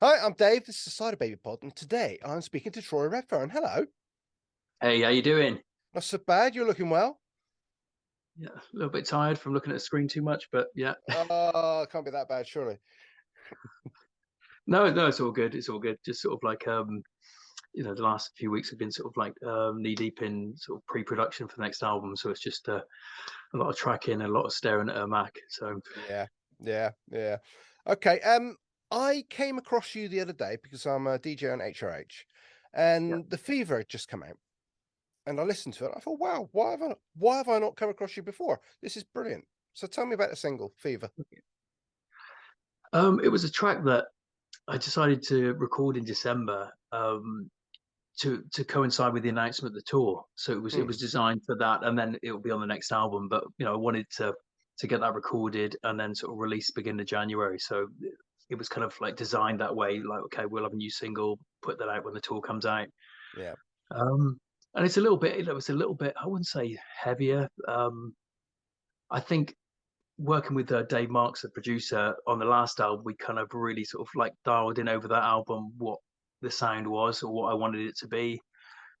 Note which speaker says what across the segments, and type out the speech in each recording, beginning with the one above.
Speaker 1: Hi, I'm Dave. This is the Cyderbaby pod, and today I'm speaking to Troy Redfern. Hello.
Speaker 2: Hey, how you doing?
Speaker 1: Not so bad. You're looking well.
Speaker 2: Yeah, a little bit tired from looking at the screen too much, but yeah.
Speaker 1: Can't be that bad, surely.
Speaker 2: No, no, it's all good. It's all good. Just sort of like the last few weeks have been sort of like knee deep in sort of pre-production for the next album. So it's just a lot of tracking, a lot of staring at a Mac. So
Speaker 1: Yeah, yeah. Okay. I came across you the other day because I'm a DJ on HRH,
Speaker 2: yeah.
Speaker 1: and the Fever had just come out, and I listened to it. I thought, wow, why have I not come across you before? This is brilliant. So tell me about the single Fever.
Speaker 2: It was a track that I decided to record in December. To coincide with the announcement of the tour. So it was
Speaker 1: Hmm.
Speaker 2: designed for that, and then it'll be on the next album. But I wanted to get that recorded and then sort of release beginning of January. So it was kind of like designed that way. Like, okay, we'll have a new single, put that out when the tour comes out.
Speaker 1: Yeah.
Speaker 2: Um, and it's a little bit, it's a little bit, I wouldn't say heavier. I think working with Dave Marks, the producer, on the last album, we kind of really sort of like dialed in over that album what the sound was or what I wanted it to be.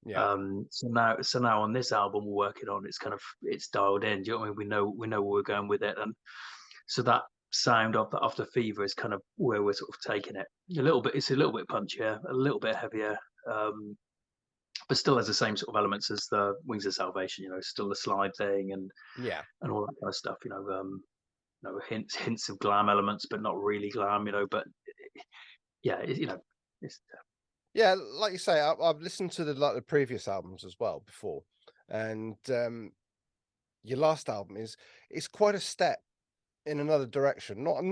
Speaker 1: Yeah.
Speaker 2: So now on this album we're working on, it's dialed in. Do you know what I mean? We know where we're going with it, and so that sound of the Fever is kind of where we're sort of taking it. A little bit, it's a little bit punchier, a little bit heavier, but still has the same sort of elements as the Wings of Salvation. Still the slide thing
Speaker 1: Yeah.
Speaker 2: and all that kind of stuff. Hints of glam elements, but not really glam. But yeah, it's
Speaker 1: Yeah, like you say, I've listened to the previous albums as well before, and your last album is quite a step in another direction. Not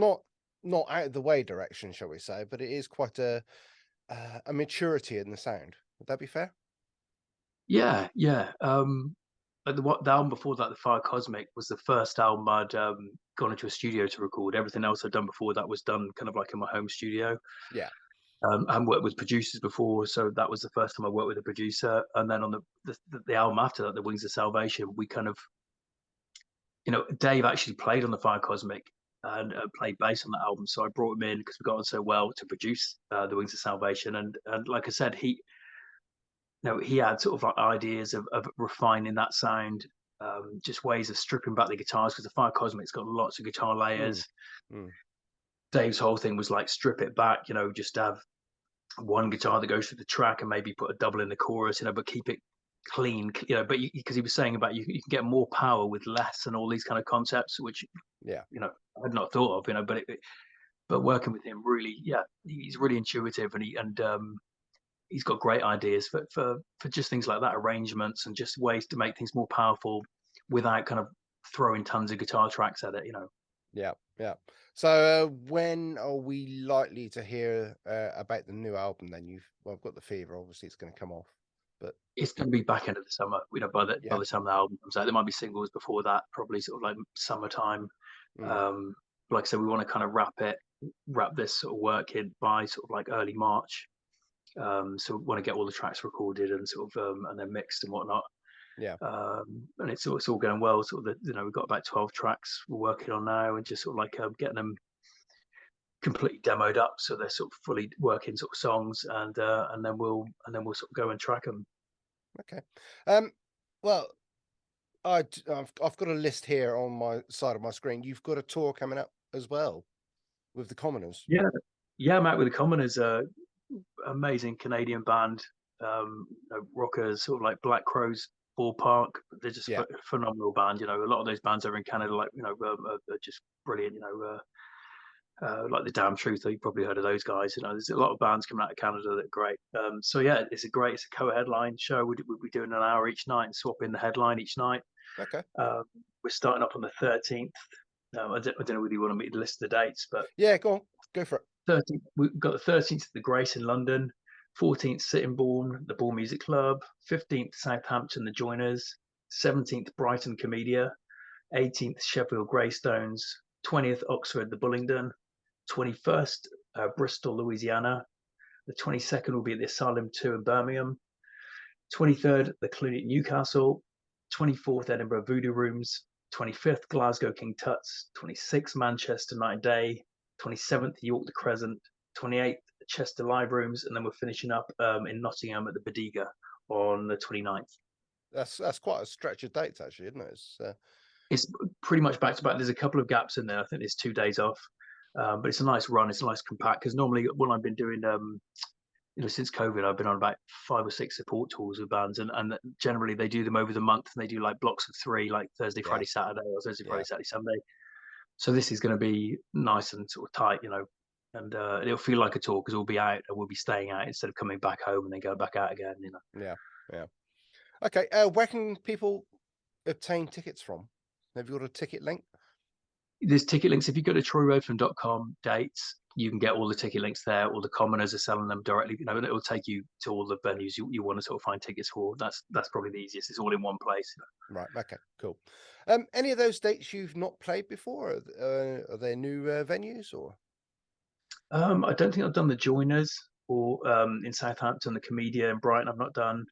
Speaker 1: out of the way direction, shall we say, but it is quite a maturity in the sound. Would that be fair?
Speaker 2: yeah, yeah. Like the album before that, the Fire Cosmic, was the first album I'd gone into a studio to record. Everything else I'd done before that was done kind of like in my home studio.
Speaker 1: Yeah,
Speaker 2: I hadn't worked with producers before, so that was the first time I worked with a producer. And then on the album after that, the Wings of Salvation, we kind of, Dave actually played on the Fire Cosmic and played bass on that album. So I brought him in because we got on so well to produce the Wings of Salvation. And like I said, he had sort of like ideas of refining that sound, just ways of stripping back the guitars because the Fire Cosmic's got lots of guitar
Speaker 1: mm,
Speaker 2: layers.
Speaker 1: mm,
Speaker 2: Dave's whole thing was like strip it back, just have one guitar that goes through the track and maybe put a double in the chorus, but keep it clean, but because he was saying about you can get more power with less and all these kind of concepts, which,
Speaker 1: yeah,
Speaker 2: I had not thought of, but working with him really, yeah, he's really intuitive and he's got great ideas for just things like that, arrangements and just ways to make things more powerful without kind of throwing tons of guitar tracks at it.
Speaker 1: yeah, yeah. So when are we likely to hear about the new album? Then I've got the Fever. Obviously, it's going to come off, but
Speaker 2: It's going to be back end of the summer, by the by
Speaker 1: yeah,
Speaker 2: the time the album comes out. There might be singles before that, probably sort of like summertime.
Speaker 1: mm,
Speaker 2: um like I said, we want to kind of wrap this sort of work in by sort of like early March. So we want to get all the tracks recorded and sort of and then mixed and whatnot.
Speaker 1: yeah,
Speaker 2: And it's all going well. Sort of we've got about 12 tracks we're working on now, and just sort of like getting them completely demoed up so they're sort of fully working sort of songs, and then we'll sort of go and track them.
Speaker 1: okay. Well, I've got a list here on my side of my screen. You've got a tour coming up as well with the Commoners.
Speaker 2: Yeah, yeah. I'm out with the Commoners, amazing Canadian band, rockers, sort of like Black Crowes ballpark. They're just
Speaker 1: Yeah,
Speaker 2: phenomenal band. A lot of those bands over in Canada, like are just brilliant. Like the Damn Truth, you've probably heard of those guys. There's a lot of bands coming out of Canada that are great. So yeah, it's a co-headline show. We'll be doing an hour each night and swapping the headline each night.
Speaker 1: okay.
Speaker 2: Um, we're starting up on the 13th. I don't know whether you want me to list the dates, but
Speaker 1: Yeah, go on, go for it.
Speaker 2: 13th, we've got the 13th at the Grace in London, 14th Sittingbourne, the Ball Music Club, 15th Southampton, the Joiners, 17th Brighton Comedia, 18th Sheffield Greystones, 20th Oxford, the Bullingdon, 21st Bristol, Louisiana. The 22nd will be at the Asylum 2 in Birmingham, 23rd the Cluny Newcastle, 24th Edinburgh Voodoo Rooms, 25th Glasgow King Tut's, 26th Manchester Night and Day, 27th York the Crescent, 28th Chester Live Rooms, and then we're finishing up in Nottingham at the Bodega on the 29th.
Speaker 1: That's quite a stretch of dates, actually, isn't it?
Speaker 2: It's pretty much back to back. There's a couple of gaps in there. I think there's 2 days off, but it's a nice run. It's a nice compact, because normally when I've been doing since COVID, I've been on about 5 or 6 support tours with bands, and generally they do them over the month, and they do like blocks of 3, like Thursday,
Speaker 1: Yeah,
Speaker 2: Friday, Saturday, or Thursday,
Speaker 1: yeah,
Speaker 2: Friday, Saturday, Sunday. So this is going to be nice and sort of tight, and it'll feel like a tour, because we'll be out and we'll be staying out instead of coming back home and then going back out again.
Speaker 1: yeah, yeah. Okay, where can people obtain tickets from? Have you got a ticket link?
Speaker 2: There's ticket links. If you go to troyredfern.com dates, you can get all the ticket links there. All the commoners are selling them directly. And it'll take you to all the venues you want to sort of find tickets for. That's probably the easiest. It's all in one place.
Speaker 1: Right. Okay. Cool. Any of those dates you've not played before? Are they new venues or?
Speaker 2: I don't think I've done the Joiners, or in Southampton, the Comedia in Brighton. I've not done.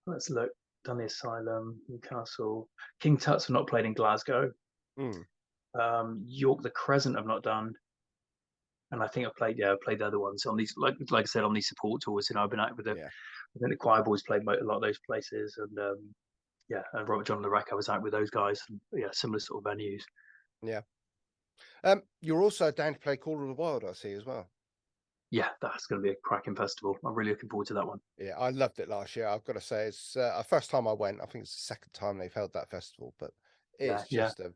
Speaker 2: Let's look. Done the Asylum, Newcastle, King Tut's. I've not played in Glasgow.
Speaker 1: Mm,
Speaker 2: York, the Crescent. I've not done. And I think I played the other ones on these, like I said, on these support tours. I've been out with
Speaker 1: yeah.
Speaker 2: I think the Choir Boys played a lot of those places, and and Robert John and the Wreck. I was out with those guys, and similar sort of venues.
Speaker 1: Yeah. You're also down to play Call of the Wild, I see, as well.
Speaker 2: Yeah, that's going to be a cracking festival. I'm really looking forward to that one.
Speaker 1: Yeah, I loved it last year. I've got to say, it's first time I went. I think it's the second time they've held that festival, but
Speaker 2: Yeah,
Speaker 1: it's
Speaker 2: yeah.
Speaker 1: just a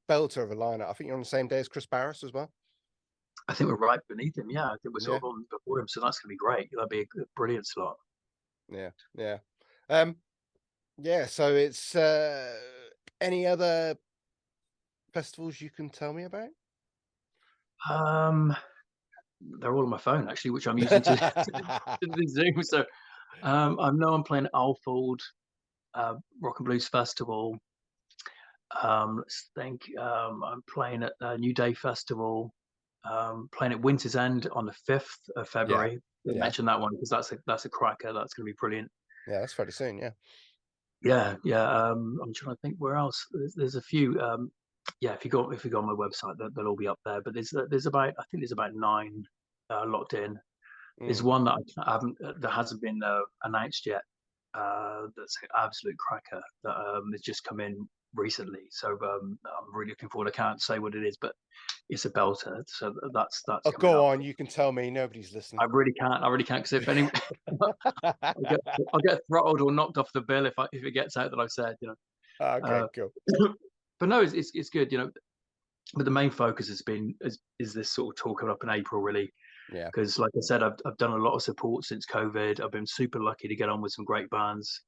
Speaker 1: belter of a lineup. I think you're on the same day as Chris Barris as well.
Speaker 2: I think we're right beneath him. Yeah, I think we're sort
Speaker 1: Yeah,
Speaker 2: of on before him, so that's going to be great. That'll be a brilliant slot.
Speaker 1: yeah, yeah. Yeah. So it's any other festivals you can tell me about?
Speaker 2: Um, they're all on my phone actually, which I'm using to the Zoom. So I know I'm playing at Alfold Rock and Blues Festival. Let's think. I'm playing at New Day Festival. Playing at Winter's End on the 5th of
Speaker 1: Yeah,
Speaker 2: February. I
Speaker 1: yeah,
Speaker 2: mentioned that one because that's a cracker. That's going to be brilliant.
Speaker 1: yeah. That's fairly soon. Yeah,
Speaker 2: Yeah, yeah. I'm trying to think where else. There's a few. Yeah, if you go on my website, they'll all be up there. But there's about, I think there's about 9 locked in. There's
Speaker 1: mm,
Speaker 2: one that I haven't that hasn't been announced yet. That's an absolute cracker that has just come in recently. So I'm really looking forward. I can't say what it is, but it's a belter. So that's
Speaker 1: oh,
Speaker 2: coming
Speaker 1: go
Speaker 2: up.
Speaker 1: on. You can tell me. Nobody's listening.
Speaker 2: I really can't, because if any, I'll get throttled or knocked off the bill if it gets out that I've said.
Speaker 1: Okay,
Speaker 2: Uh,
Speaker 1: cool.
Speaker 2: but no, it's good. But the main focus has been is this sort of tour coming up in April, really,
Speaker 1: Yeah,
Speaker 2: because like I said, I've done a lot of support since COVID. I've been super lucky to get on with some great bands.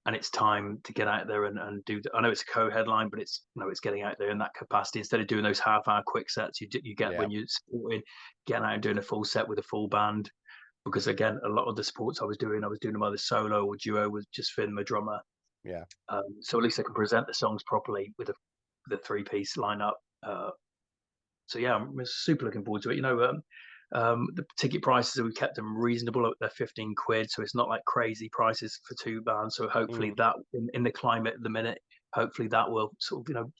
Speaker 2: And it's time to get out there and do. I know it's a co-headline, but it's getting out there in that capacity instead of doing those half-hour quick sets you get
Speaker 1: yeah,
Speaker 2: when you're supporting, getting out and doing a full set with a full band. Because again, a lot of the sports I was doing them either solo or duo with just Finn, my drummer.
Speaker 1: yeah,
Speaker 2: So at least I can present the songs properly with the 3-piece lineup. So yeah, I'm super looking forward to it. The ticket prices, we kept them reasonable. They're 15 quid, so it's not like crazy prices for 2 bands. So hopefully
Speaker 1: mm,
Speaker 2: that in the climate at the minute, hopefully that will sort of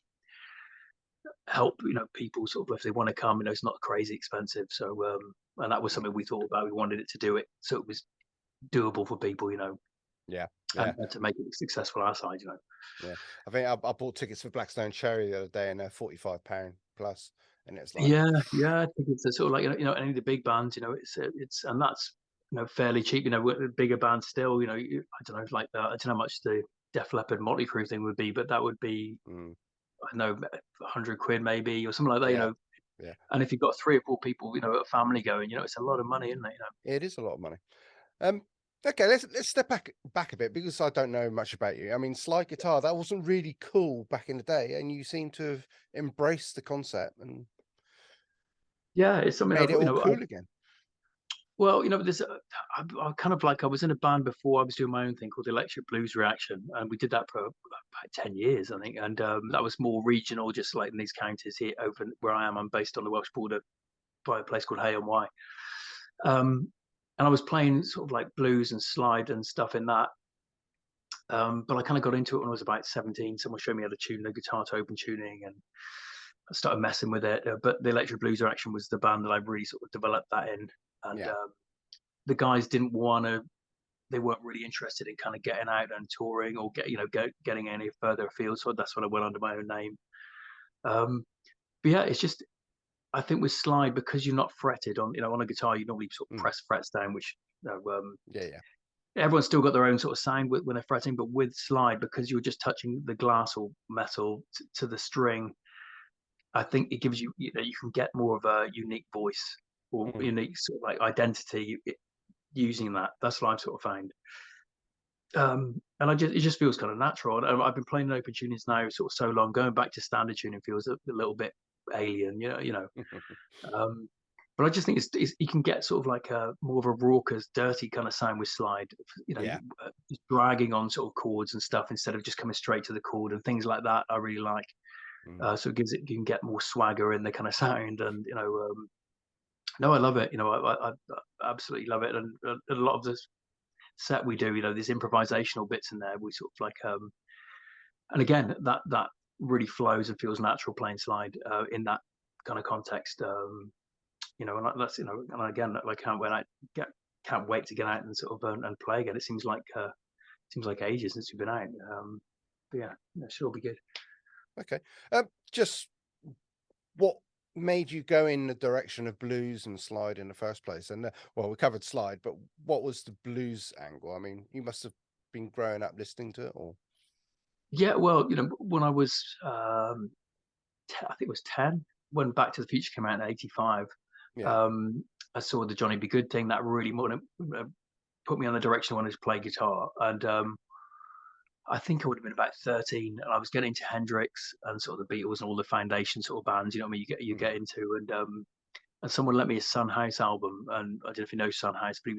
Speaker 2: help people sort of if they want to come. It's not crazy expensive. So and that was
Speaker 1: mm,
Speaker 2: something we thought about. We wanted it to do it so it was doable for people,
Speaker 1: yeah, yeah,
Speaker 2: and to make it successful our side.
Speaker 1: yeah. I think I bought tickets for Blackstone Cherry the other day, and they're £45 plus, and it's like,
Speaker 2: Yeah, yeah, I think it's a sort of like any of the big bands, it's and that's fairly cheap. With bigger bands still, I don't know, like I don't know how much the Def Leppard Motley Crue thing would be, but that would be
Speaker 1: mm,
Speaker 2: I don't know 100 quid maybe or something like that.
Speaker 1: yeah, yeah.
Speaker 2: And if you've got 3 or 4 people, a family going, it's a lot of money, isn't it?
Speaker 1: It is a lot of money. Um, okay, let's step back a bit because I don't know much about you. I mean, slide guitar, that wasn't really cool back in the day, and you seem to have embraced the concept and
Speaker 2: Yeah, it's something
Speaker 1: made
Speaker 2: I've
Speaker 1: it all cool again.
Speaker 2: well, there's I kind of like I was in a band before. I was doing my own thing called Electric Blues Reaction, and we did that for about 10 years, I think. And that was more regional, just like in these counties here over where I am. I'm based on the Welsh border by a place called Hay and Wye. And I was playing sort of like blues and slide and stuff in that. But I kind of got into it when I was about 17. Someone showed me how to tune the guitar to open tuning, and I started messing with it. But the Electric Blues Action was the band that I really sort of developed that in, and
Speaker 1: Yeah.
Speaker 2: the guys didn't want to. They weren't really interested in kind of getting out and touring or getting any further afield. So that's when I went under my own name. Um, but yeah, it's just I think with slide because you're not fretted on a guitar, you normally sort of
Speaker 1: Mm.
Speaker 2: press frets down, which
Speaker 1: Yeah, yeah.
Speaker 2: everyone's still got their own sort of sound when they're fretting, but with slide because you're just touching the glass or metal to the string, I think it gives you can get more of a unique voice or
Speaker 1: Mm.
Speaker 2: unique sort of like identity using that. That's what I've sort of found. And it just feels kind of natural. And I've been playing in open tunings now sort of so long. Going back to standard tuning feels a little bit alien, Um, but I just think it's you can get sort of like a more of a raucous, dirty kind of sound with slide.
Speaker 1: Yeah.
Speaker 2: Just dragging on sort of chords and stuff instead of just coming straight to the chord and things like that. I really like.
Speaker 1: Mm.
Speaker 2: So you can get more swagger in the kind of sound, and no, I love it. I absolutely love it, and a lot of this set we do, there's improvisational bits in there. We sort of like, and again, that really flows and feels natural playing slide in that kind of context. And that's and again, I get can't wait to get out and sort of and play again. It seems like ages since we've been out. But yeah, it should all be good.
Speaker 1: Okay. Just what made you go in the direction of blues and slide in the first place? And well, we covered slide, but what was the blues angle? I mean, you must have been growing up listening to it, or
Speaker 2: Yeah, well, when I was, I think it was 10, when Back to the Future came out in '85.
Speaker 1: yeah.
Speaker 2: Um, I saw the Johnny B. Good thing that really put me on the direction I wanted to play guitar, and I think I would have been about 13, and I was getting into Hendrix and sort of the Beatles and all the foundation sort of bands. You know what I mean? You
Speaker 1: Mm.
Speaker 2: get into, and someone lent me a Son House album, and I don't know if you know Son House, but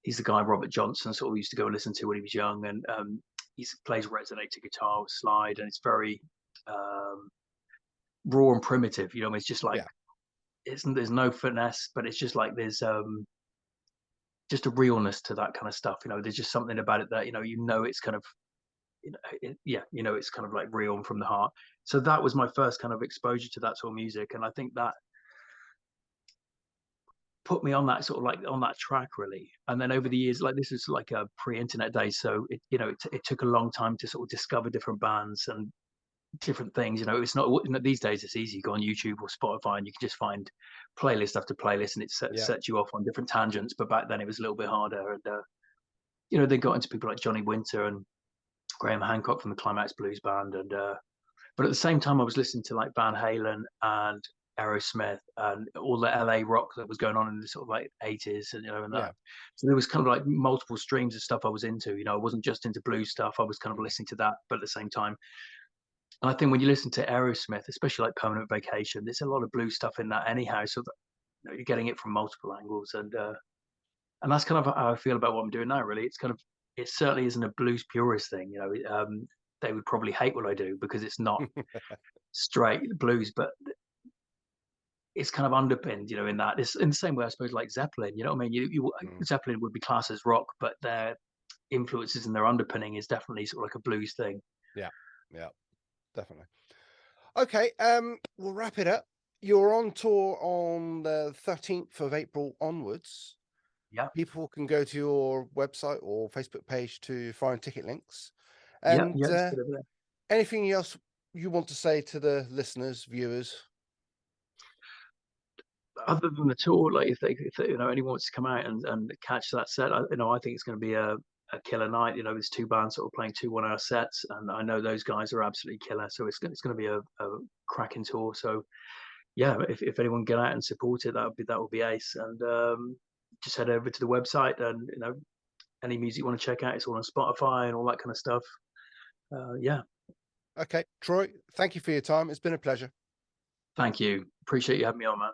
Speaker 2: he's the guy Robert Johnson sort of used to go and listen to when he was young, and he plays resonator guitar with slide, and it's very um, raw and primitive. You know, it's just like
Speaker 1: Yeah.
Speaker 2: there's no finesse, but it's just like there's just a realness to that kind of stuff. There's just something about it that it's kind of it's kind of like real and from the heart. So that was my first kind of exposure to that sort of music, and I think that put me on that sort of like on that track really. And then over the years, like this is like a pre-internet day, so it took a long time to sort of discover different bands and different things. It's not these days. It's easy. You go on YouTube or Spotify, and you can just find playlist after playlist, and it
Speaker 1: Yeah.
Speaker 2: sets you off on different tangents. But back then, it was a little bit harder, and they got into people like Johnny Winter and Graham Hancock from the Climax Blues Band, and but at the same time, I was listening to like Van Halen and Aerosmith and all the LA rock that was going on in the sort of like '80s, and that.
Speaker 1: Yeah.
Speaker 2: So there was kind of like multiple streams of stuff I was into. I wasn't just into blues stuff. I was kind of
Speaker 1: Mm.
Speaker 2: listening to that, but at the same time, and I think when you listen to Aerosmith, especially like Permanent Vacation, there's a lot of blues stuff in that anyhow. So that, you're getting it from multiple angles, and that's kind of how I feel about what I'm doing now. Really, it certainly isn't a blues purist thing. They would probably hate what I do because it's not straight blues, but it's kind of underpinned, in that. It's in the same way, I suppose, like Zeppelin. You know what I mean?
Speaker 1: Mm.
Speaker 2: Zeppelin would be classed as rock, but their influences and their underpinning is definitely sort of like a blues thing.
Speaker 1: Yeah. Yeah. Definitely. Okay. We'll wrap it up. You're on tour on the 13th of April onwards.
Speaker 2: Yeah,
Speaker 1: People can go to your website or Facebook page to find ticket links.
Speaker 2: yeah,
Speaker 1: And
Speaker 2: yeah. It's a bit of
Speaker 1: anything else you want to say to the listeners, viewers?
Speaker 2: other than the tour, like if anyone wants to come out and catch that set, I think it's going to be a killer night. There's two bands sort of playing two 1 hour sets, and I know those guys are absolutely killer. So it's going to be a cracking tour. So yeah, if anyone get out and support it, that would be ace. And just head over to the website, and any music you want to check out, it's all on Spotify and all that kind of stuff. Yeah,
Speaker 1: Okay, Troy, thank you for your time. It's been a pleasure.
Speaker 2: thank you. Appreciate you having me on, man.